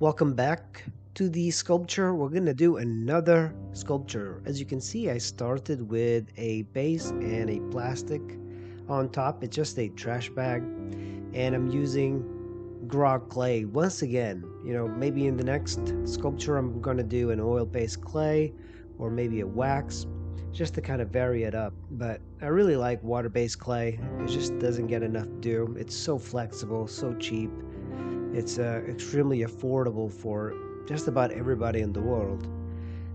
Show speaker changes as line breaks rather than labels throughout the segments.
Welcome back to the sculpture. We're going to do another sculpture. As you can see, I started with a base and a plastic on top. It's just a trash bag. And I'm using grog clay once again. Maybe in the next sculpture, I'm going to do an oil-based clay or maybe a wax just to kind of vary it up. But I really like water-based clay. It just doesn't get enough dew. It's so flexible, so cheap. It's extremely affordable for just about everybody in the world.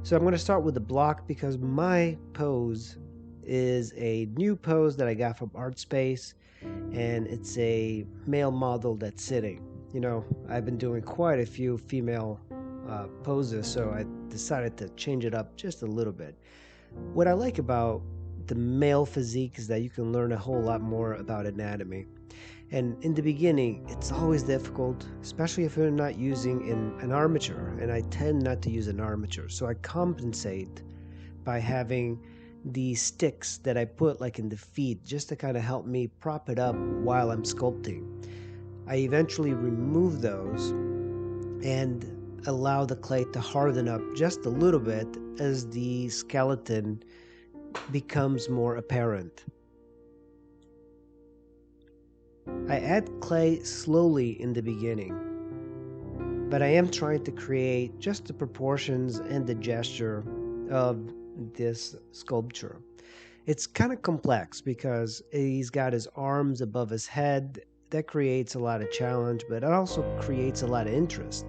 So I'm going to start with the block because my pose is a new pose that I got from ArtSpace, and it's a male model that's sitting. I've been doing quite a few female poses, so I decided to change it up just a little bit. What I like about the male physique is that you can learn a whole lot more about anatomy. And in the beginning, it's always difficult, especially if you're not using an armature. And I tend not to use an armature. So I compensate by having these sticks that I put like in the feet just to kind of help me prop it up while I'm sculpting. I eventually remove those and allow the clay to harden up just a little bit as the skeleton becomes more apparent. I add clay slowly in the beginning, but I am trying to create just the proportions and the gesture of this sculpture. It's kind of complex because he's got his arms above his head. That creates a lot of challenge, but it also creates a lot of interest.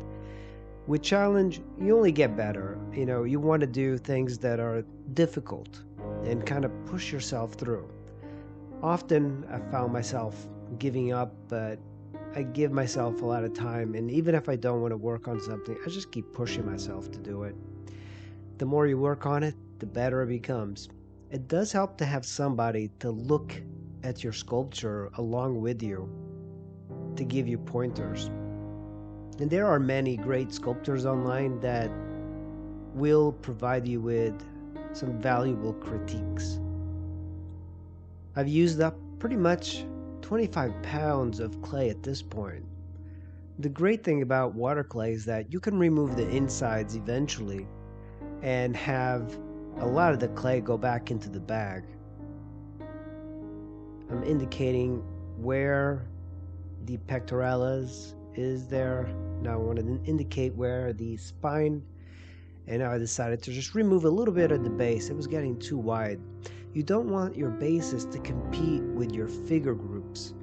With challenge, you only get better. You want to do things that are difficult and kind of push yourself through. Often I found myself giving up, but I give myself a lot of time, and even if I don't want to work on something, I just keep pushing myself to do it. The more you work on it, the better it becomes. It does help to have somebody to look at your sculpture along with you to give you pointers. And there are many great sculptors online that will provide you with some valuable critiques. I've used up pretty much 25 pounds of clay at this point. The great thing about water clay is that you can remove the insides eventually and have a lot of the clay go back into the bag. I'm indicating where the pectoralis is there. Now I want to indicate where the spine, and now I decided to just remove a little bit of the base. It was getting too wide. You don't want your bases to compete with your figure groups.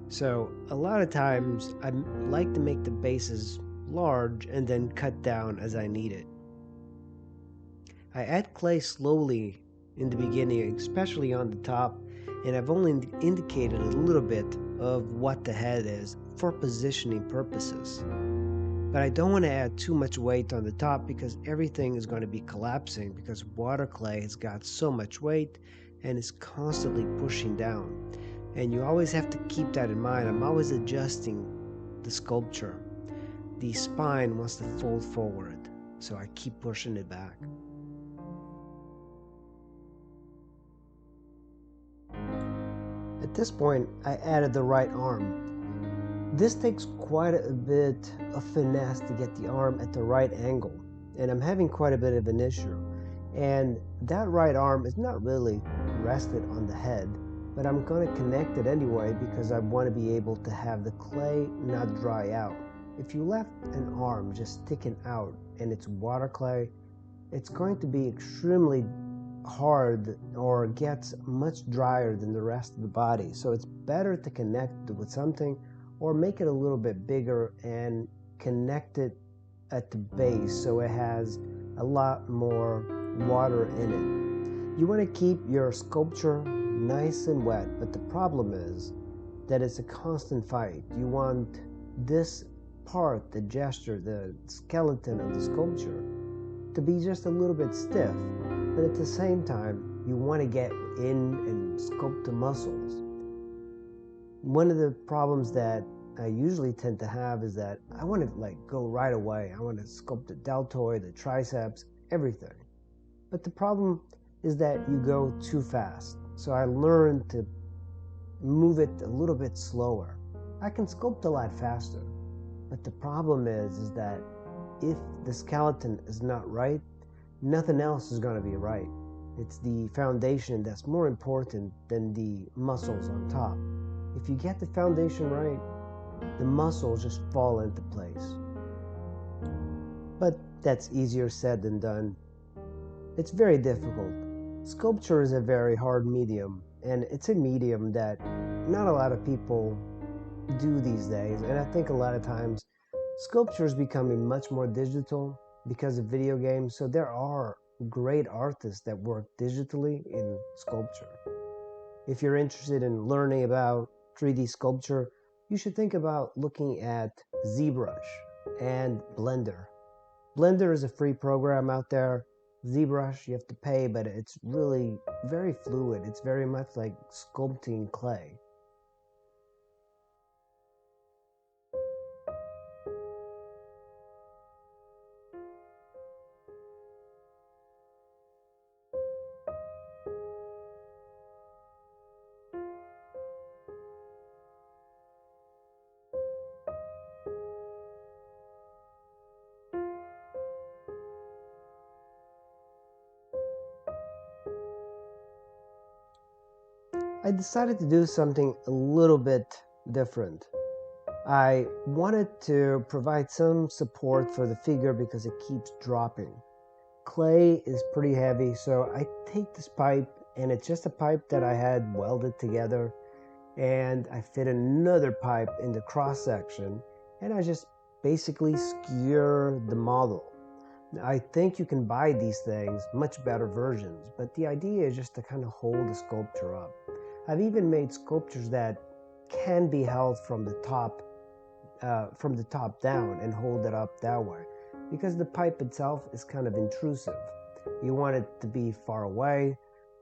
So a lot of times I like to make the bases large and then cut down as I need it. I add clay slowly in the beginning, especially on the top, and I've only indicated a little bit of what the head is for positioning purposes. But I don't want to add too much weight on the top because everything is going to be collapsing because water clay has got so much weight and is constantly pushing down. And you always have to keep that in mind. I'm always adjusting the sculpture. The spine wants to fold forward, so I keep pushing it back. At this point, I added the right arm. This takes quite a bit of finesse to get the arm at the right angle, and I'm having quite a bit of an issue. And that right arm is not really rested on the head, but I'm going to connect it anyway because I want to be able to have the clay not dry out. If you left an arm just sticking out and it's water clay, it's going to be extremely hard or gets much drier than the rest of the body. So it's better to connect with something or make it a little bit bigger and connect it at the base so it has a lot more water in it. You want to keep your sculpture nice and wet, but the problem is that it's a constant fight. You want this part, the gesture, the skeleton of the sculpture, to be just a little bit stiff, but at the same time, you want to get in and sculpt the muscles. One of the problems that I usually tend to have is that I want to go right away. I want to sculpt the deltoid, the triceps, everything. But the problem is that you go too fast. So I learned to move it a little bit slower. I can sculpt a lot faster. But the problem is that if the skeleton is not right, nothing else is going to be right. It's the foundation that's more important than the muscles on top. If you get the foundation right, the muscles just fall into place. But that's easier said than done. It's very difficult. Sculpture is a very hard medium, and it's a medium that not a lot of people do these days. And I think a lot of times sculpture is becoming much more digital because of video games. So there are great artists that work digitally in sculpture. If you're interested in learning about 3D sculpture, you should think about looking at ZBrush and Blender. Blender is a free program out there. ZBrush, you have to pay, but it's really very fluid. It's very much like sculpting clay. I decided to do something a little bit different. I wanted to provide some support for the figure because it keeps dropping. Clay is pretty heavy, so I take this pipe, and it's just a pipe that I had welded together, and I fit another pipe in the cross section, and I just basically skewer the model. I think you can buy these things, much better versions, but the idea is just to kind of hold the sculpture up. I've even made sculptures that can be held from the top down and hold it up that way, because the pipe itself is kind of intrusive. You want it to be far away,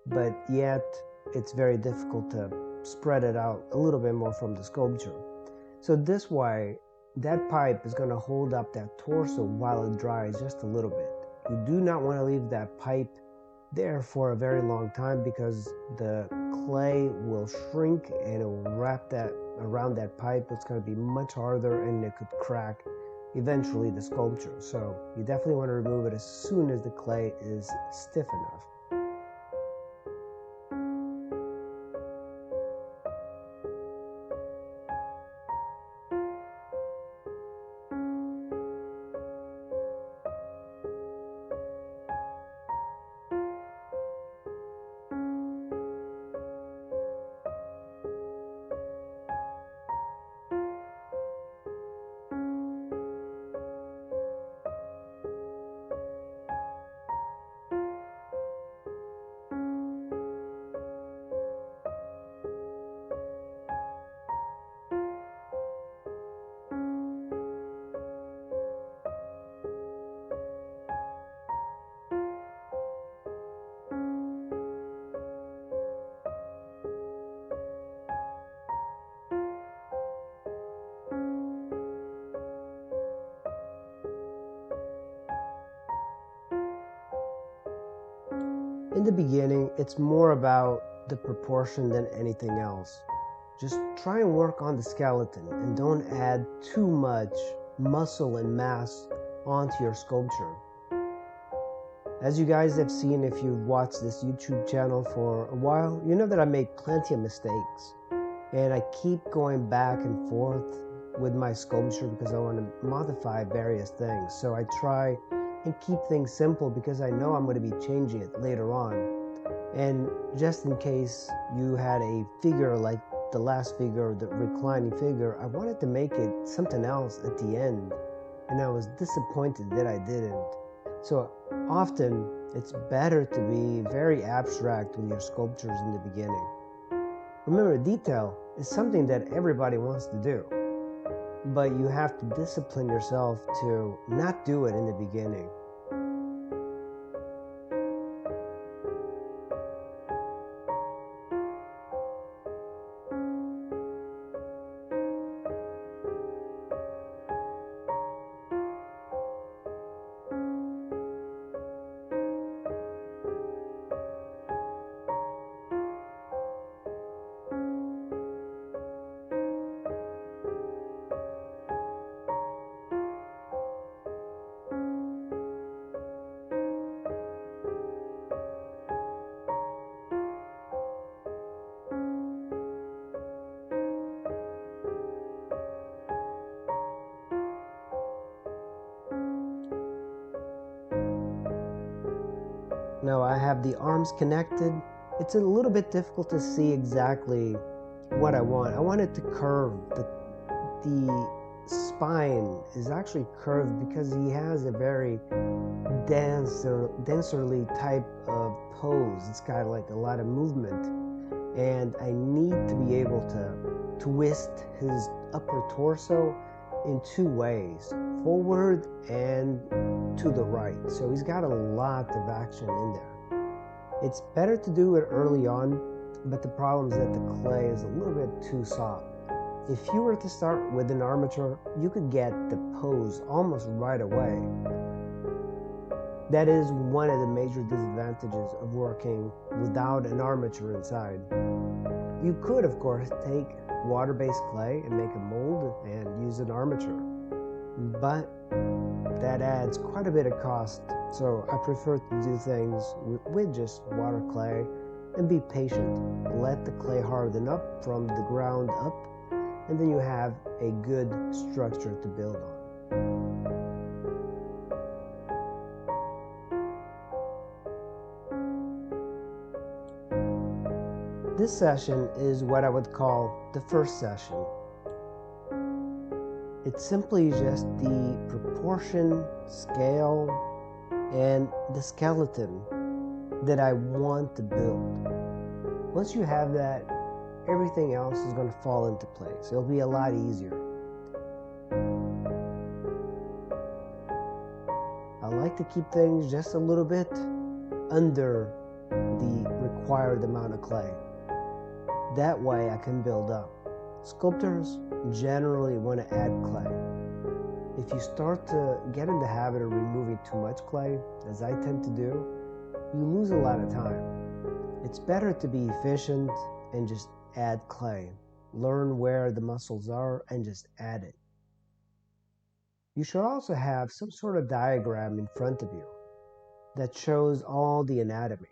but yet it's very difficult to spread it out a little bit more from the sculpture. So this way, that pipe is going to hold up that torso while it dries just a little bit. You do not want to leave that pipe there for a very long time because the clay will shrink and it will wrap that around that pipe. It's going to be much harder and it could crack eventually the sculpture. So you definitely want to remove it as soon as the clay is stiff enough. In the beginning, it's more about the proportion than anything else. Just try and work on the skeleton and don't add too much muscle and mass onto your sculpture. As you guys have seen, if you've watched this YouTube channel for a while, you know that I make plenty of mistakes. And I keep going back and forth with my sculpture because I want to modify various things. So I try and keep things simple because I know I'm going to be changing it later on. And just in case you had a figure like the last figure, the reclining figure, I wanted to make it something else at the end. And I was disappointed that I didn't. So often it's better to be very abstract with your sculptures in the beginning. Remember, detail is something that everybody wants to do, but you have to discipline yourself to not do it in the beginning. Now I have the arms connected. It's a little bit difficult to see exactly what I want. I want it to curve. The spine is actually curved because he has a very denserly type of pose. It's got like a lot of movement, and I need to be able to twist his upper torso in two ways, forward and to the right. So he's got a lot of action in there. It's better to do it early on, but the problem is that the clay is a little bit too soft. If you were to start with an armature, you could get the pose almost right away. That is one of the major disadvantages of working without an armature inside. You could, of course, take water-based clay and make a mold and use an armature, but that adds quite a bit of cost, so I prefer to do things with just water clay and be patient. Let the clay harden up from the ground up, and then you have a good structure to build on. This session is what I would call the first session. It's simply just the proportion, scale, and the skeleton that I want to build. Once you have that, everything else is going to fall into place. It'll be a lot easier. I like to keep things just a little bit under the required amount of clay. That way I can build up. Sculptors generally want to add clay. If you start to get in the habit of removing too much clay, as I tend to do, you lose a lot of time. It's better to be efficient and just add clay. Learn where the muscles are and just add it. You should also have some sort of diagram in front of you that shows all the anatomy.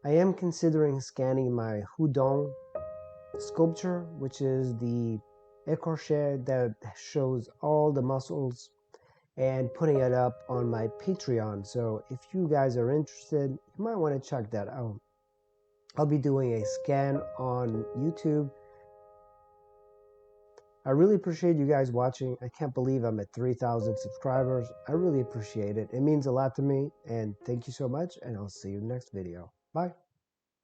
I am considering scanning my Houdon sculpture, which is the écorché that shows all the muscles, and putting it up on my Patreon. So if you guys are interested, you might want to check that out. I'll be doing a scan on YouTube. I really appreciate you guys watching. I can't believe I'm at 3,000 subscribers. I really appreciate it. It means a lot to me, and thank you so much, and I'll see you in the next video. Bye.